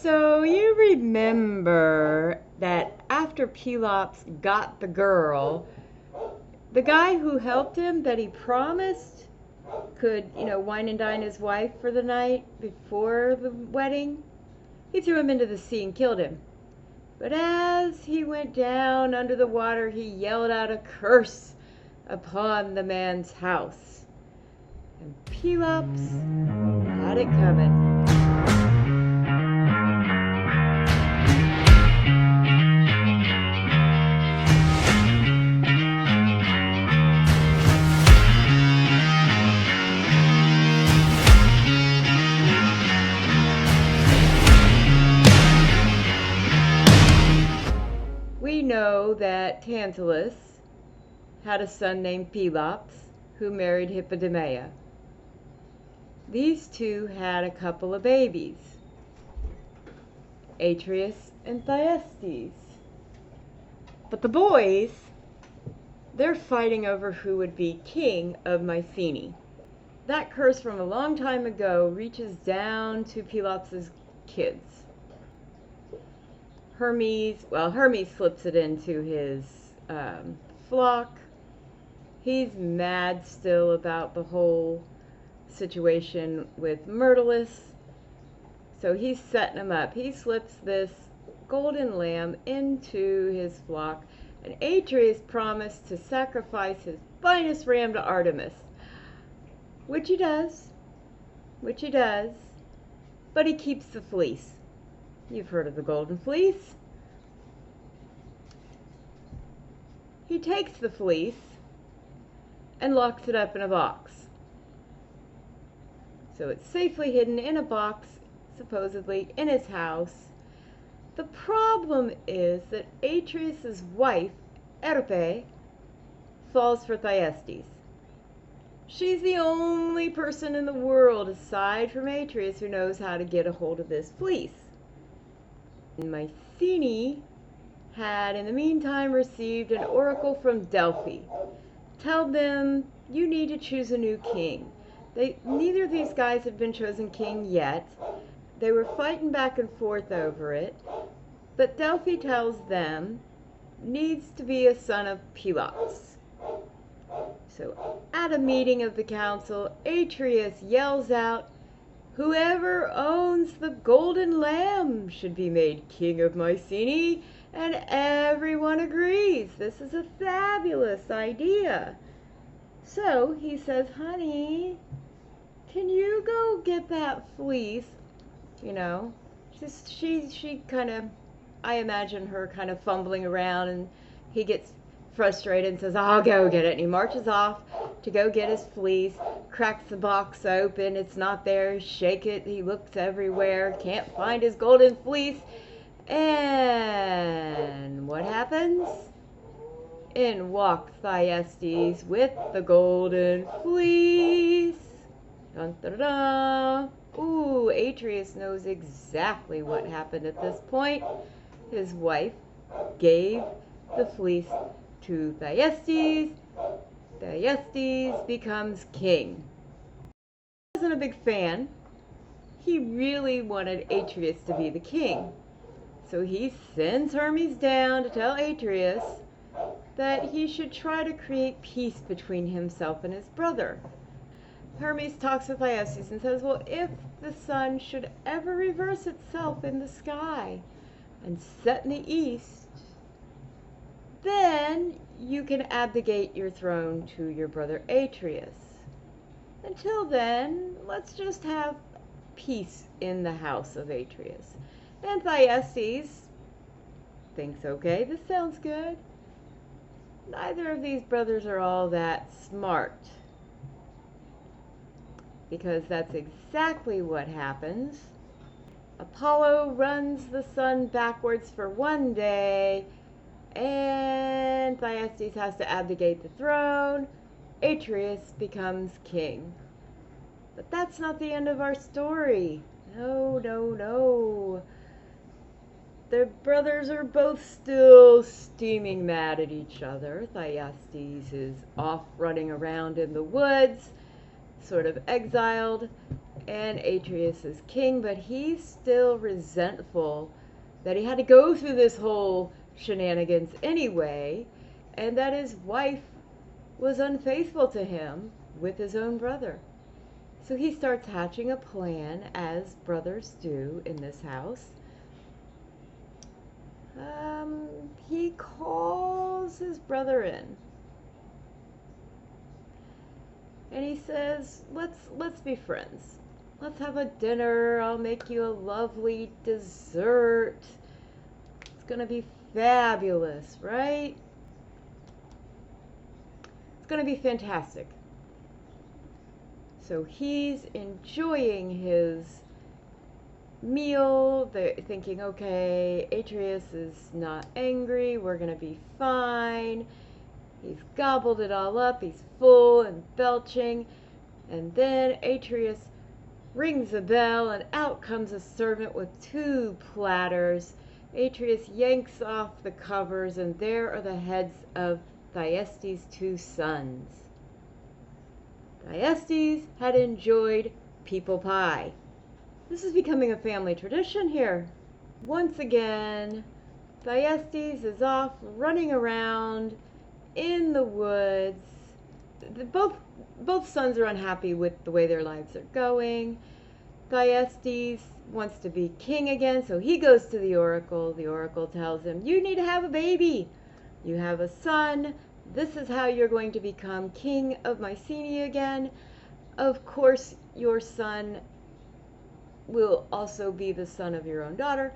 So you remember that after Pelops got the girl, the guy who helped him that he promised could, wine and dine his wife for the night before the wedding, he threw him into the sea and killed him. But as he went down under the water, he yelled out a curse upon the man's house. And Pelops had it coming. We know that Tantalus had a son named Pelops who married Hippodamia. These two had a couple of babies, Atreus and Thyestes. But the boys, they're fighting over who would be king of Mycenae. That curse from a long time ago reaches down to Pelops' kids. Hermes slips it into his flock. He's mad still about the whole situation with Myrtilus. So he's setting him up. He slips this golden lamb into his flock, and Atreus promised to sacrifice his finest ram to Artemis, which he does, but he keeps the fleece. You've heard of the golden fleece. He takes the fleece and locks it up in a box. So it's safely hidden in a box, supposedly in his house. The problem is that Atreus' wife, Pelopie, falls for Thyestes. She's the only person in the world, aside from Atreus, who knows how to get a hold of this fleece. Mycenae had in the meantime received an oracle from Delphi. Tell them, you need to choose a new king. Neither of these guys had been chosen king yet. They were fighting back and forth over it, but Delphi tells them needs to be a son of Pelops. So at a meeting of the council, Atreus yells out, whoever owns the golden lamb should be made king of Mycenae, and everyone agrees. This is a fabulous idea. So he says, honey, can you go get that fleece? She kind of, I imagine her kind of fumbling around, and he gets frustrated and says, I'll go get it. And he marches off to go get his fleece, cracks the box open. It's not there. Shake it. He looks everywhere. Can't find his golden fleece. And what happens? In walks Thyestes with the golden fleece. Dun, da, da, da. Ooh, Atreus knows exactly what happened at this point. His wife gave the fleece to Thyestes. Thyestes becomes king. He wasn't a big fan. He really wanted Atreus to be the king. So he sends Hermes down to tell Atreus that he should try to create peace between himself and his brother. Hermes talks with Thyestes and says, well, if the sun should ever reverse itself in the sky and set in the east, then you can abdicate your throne to your brother Atreus. Until then, let's just have peace in the house of Atreus. And Thyestes thinks, okay, this sounds good. Neither of these brothers are all that smart, because that's exactly what happens. Apollo runs the sun backwards for one day, and Thyestes has to abdicate the throne. Atreus becomes king. But that's not the end of our story. No, no, no. The brothers are both still steaming mad at each other. Thyestes is off running around in the woods, sort of exiled, and Atreus is king, but he's still resentful that he had to go through this whole shenanigans anyway, and that his wife was unfaithful to him with his own brother. So he starts hatching a plan, as brothers do in this house. He calls his brother in, and he says, let's be friends. Let's have a dinner. I'll make you a lovely dessert. It's gonna be fabulous, right? It's gonna be fantastic. So he's enjoying his meal. They're thinking, okay, Atreus is not angry. We're gonna be fine. He's gobbled it all up. He's full and belching. And then Atreus rings a bell, and out comes a servant with 2 platters. Atreus yanks off the covers, and there are the heads of Thyestes' 2 sons. Thyestes had enjoyed people pie. This is becoming a family tradition here. Once again, Thyestes is off running around in the woods. Both sons are unhappy with the way their lives are going. Thyestes wants to be king again, so he goes to the oracle. The oracle tells him, you need to have a baby. You have a son. This is how you're going to become king of Mycenae again. Of course, your son will also be the son of your own daughter.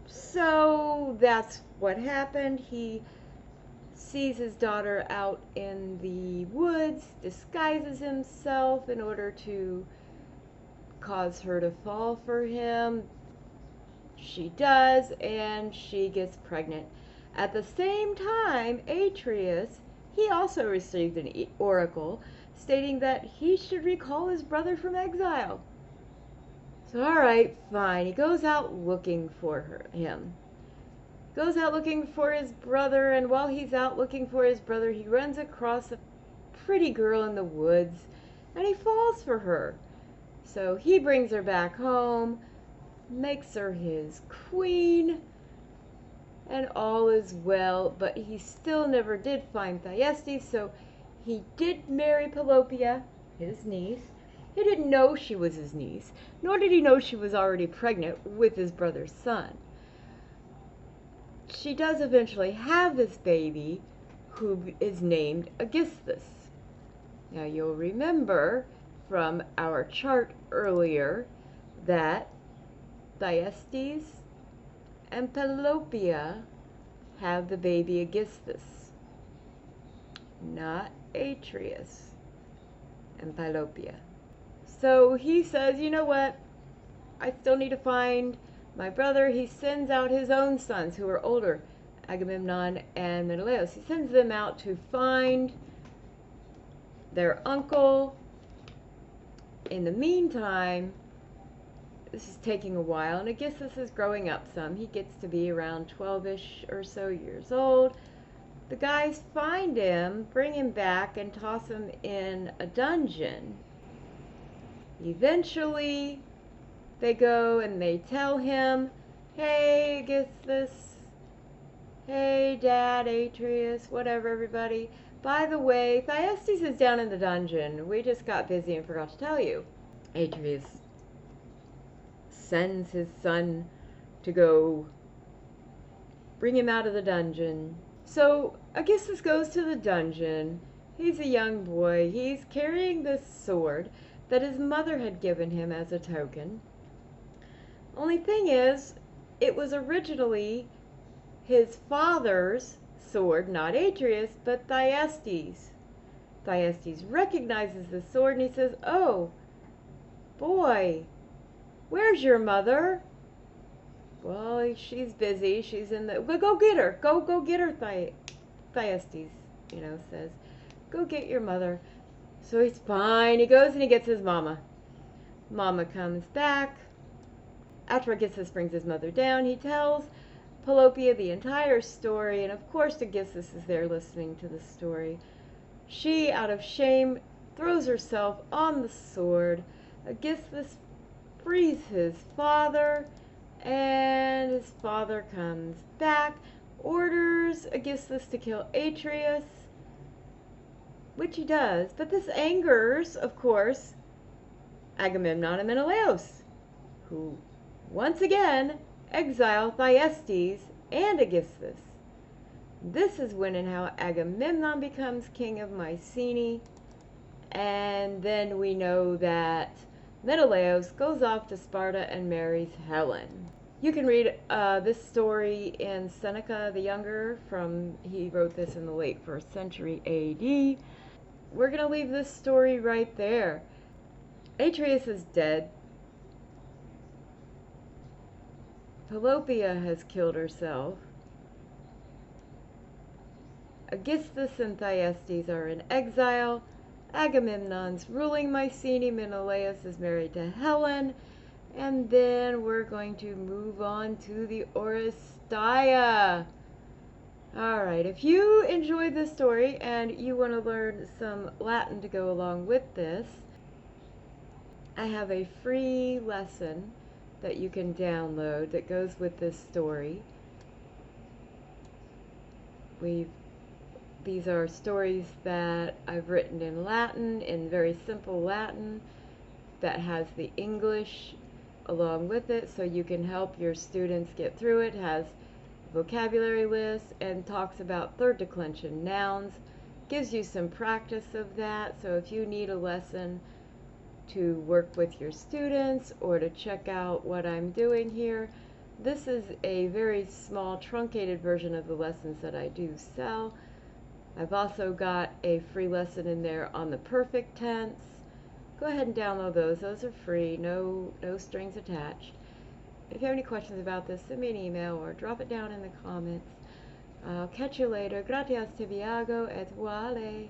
So that's what happened. He sees his daughter out in the woods, disguises himself in order to cause her to fall for him. She does, and she gets pregnant. At the same time, Atreus, he also received an oracle stating that he should recall his brother from exile. So, all right, fine. He goes out looking for him. Goes out looking for his brother, and while he's out looking for his brother, he runs across a pretty girl in the woods, and he falls for her. So he brings her back home, makes her his queen, and all is well, but he still never did find Thyestes, so he did marry Pelopie, his niece. He didn't know she was his niece, nor did he know she was already pregnant with his brother's son. She does eventually have this baby, who is named Aegisthus. Now you'll remember from our chart earlier that Thyestes and Pelopie have the baby Aegisthus, not Atreus and Pelopie. So he says, you know what, I still need to find my brother. He sends out his own sons who are older, Agamemnon and Menelaus. He sends them out to find their uncle. In the meantime, this is taking a while, and Aegisthus is growing up some. He gets to be around 12-ish or so years old. The guys find him, bring him back, and toss him in a dungeon. Eventually, they go and they tell him, hey, Aegisthus, hey, Dad, Atreus, whatever, everybody. By the way, Thyestes is down in the dungeon. We just got busy and forgot to tell you. Atreus sends his son to go bring him out of the dungeon. So Aegisthus goes to the dungeon. He's a young boy. He's carrying this sword that his mother had given him as a token. Only thing is, it was originally his father's sword, not Atreus, but Thyestes. Thyestes recognizes the sword, and he says, oh, boy, where's your mother? Well, she's busy. She's in the... Well, go get her. Go get her, Thyestes, says. Go get your mother. So he's fine. He goes and he gets his mama. Mama comes back. After Aegisthus brings his mother down, he tells Pelopie the entire story, and of course Aegisthus is there listening to the story. She, out of shame, throws herself on the sword. Aegisthus frees his father, and his father comes back, orders Aegisthus to kill Atreus, which he does, but this angers, of course, Agamemnon and Menelaus, who once again exile Thyestes and Aegisthus. This is when and how Agamemnon becomes king of Mycenae, and then we know that Menelaus goes off to Sparta and marries Helen. You can read this story in Seneca the Younger. He wrote this in the late 1st century AD. We're going to leave this story right there. Atreus is dead. Pelopie has killed herself. Aegisthus and Thyestes are in exile. Agamemnon's ruling Mycenae. Menelaus is married to Helen. And then we're going to move on to the Oresteia. Alright, if you enjoyed this story and you want to learn some Latin to go along with this, I have a free lesson that you can download that goes with this story. These are stories that I've written in Latin, in very simple Latin, that has the English along with it, so you can help your students get through it. It has vocabulary lists and talks about third declension nouns, gives you some practice of that. So if you need a lesson to work with your students or to check out what I'm doing here, this is a very small truncated version of the lessons that I do sell. I've also got a free lesson in there on the perfect tense. Go ahead and download those. Those are free, no strings attached. If you have any questions about this, send me an email or drop it down in the comments. I'll catch you later. Gratias tibiago et vale.